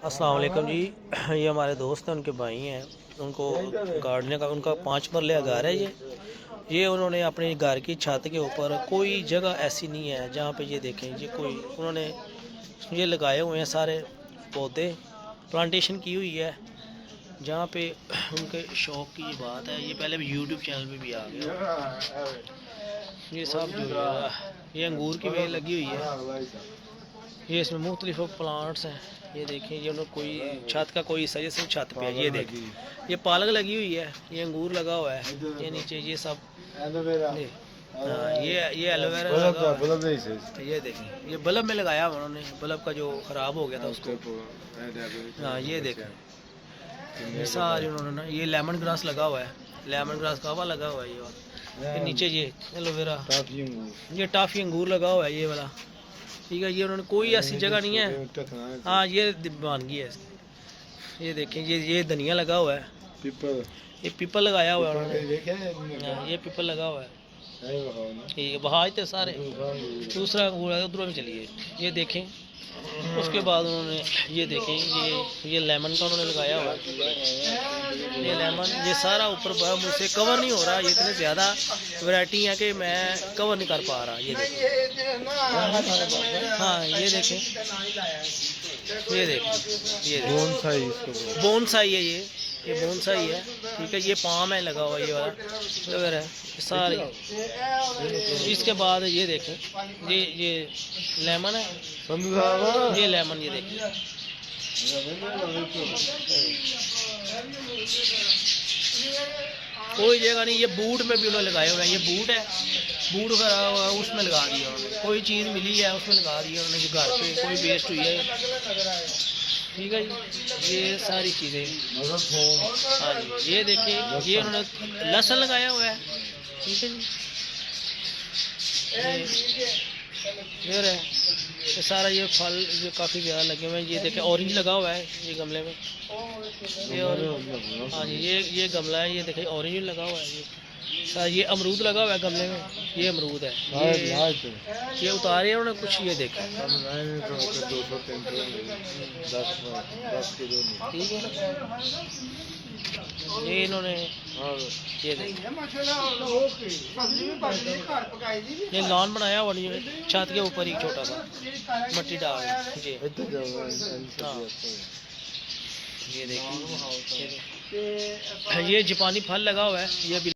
अस्सलाम वालेकुम जी। ये हमारे दोस्त हैं, उनके भाई हैं। उनको गाड़ने का उनका 5 मरले का घर है। ये उन्होंने अपने घर की छत के ऊपर, कोई जगह ऐसी नहीं है जहाँ पे ये देखें, ये कोई उन्होंने ये लगाए हुए हैं सारे पौधे, प्लांटेशन की हुई है जहाँ पे उनके शौक़ की बात है। ये पहले भी यूट्यूब चैनल पे भी आ गया। ये सब जो है, ये अंगूर की बेल लगी हुई है। ये इसमें मुख्तलिफ प्लांट्स हैं। ये देखें, ये उन्होंने कोई छत का कोई हिस्सा जैसे छत पे है। ये देखें, ये पालक लगी हुई है, ये अंगूर लगा हुआ है, ये नीचे ये सब ये एलोवेरा लगा हुआ है। ये देखें, ये बल्ब में लगाया हुआ उन्होंने, बल्ब का जो ख़राब हो गया था उसको। हाँ ये देखें, ये सारे उन्होंने ना, ये लेमन ग्रास लगा हुआ है, लेमन ग्रास का हवा लगा हुआ है। ये नीचे ये एलोवेरा, ये टाफी अंगूर लगा हुआ है ये वाला। ठीक है, ये उन्होंने कोई ऐसी जगह नहीं है। हाँ ये दीवानगी है इसकी। ये देखें, ये धनिया लगा हुआ है, पीपल, ये पीपल लगाया हुआ है उन्होंने। ये पीपल लगा हुआ है, ये बहाज थे सारे। दूसरा उधर में चलिए, ये देखें। उसके बाद उन्होंने ये देखें, ये लेमन का उन्होंने लगाया हुआ है। ये लेमन, ये सारा ऊपर मुझसे कवर नहीं हो रहा, ये इतने ज़्यादा वैरायटी है कि मैं कवर नहीं कर पा रहा। ये देखें, हाँ ये देखें, ये देखें, ये बोनसाई है, ये बोनसाई है। ठीक है, ये पाम है लगा हुआ, ये वाला वगैरह है सारे। इसके बाद ये देखें, ये लेमन है, ये लेमन, ये देखें। कोई जगह नहीं, ये बूट में भी उन्होंने लगाए हुए हैं। ये बूट है, बूट उसमें लगा दिया उन्होंने, कोई चीज़ मिली है उसमें लगा दिया उन्होंने, जो घर पे कोई वेस्ट हुई है। ठीक है जी, ये सारी चीज़ें। हाँ जी, ये देखिए, ये उन्होंने लहसुन लगाया हुआ है। ठीक है जी, ये सारा ये फल जो काफ़ी ज़्यादा लगे हुए हैं। ये देखें, ऑरेंज लगा हुआ है ये गमले में, ये ऑरेंज। हाँ जी, ये गमला है, ये देखें ऑरेंज लगा हुआ है। ये अमरूद लगा हुआ है गमले में, ये अमरूद है। ये उतारे उन्होंने कुछ, ये देखा। ठीक है, ये इन्होंने ये लॉन बनाया हुआ छत के ऊपर ही, छोटा सा मट्टी डाल। ये देखिए, ये जापानी फल लगा हुआ है, ये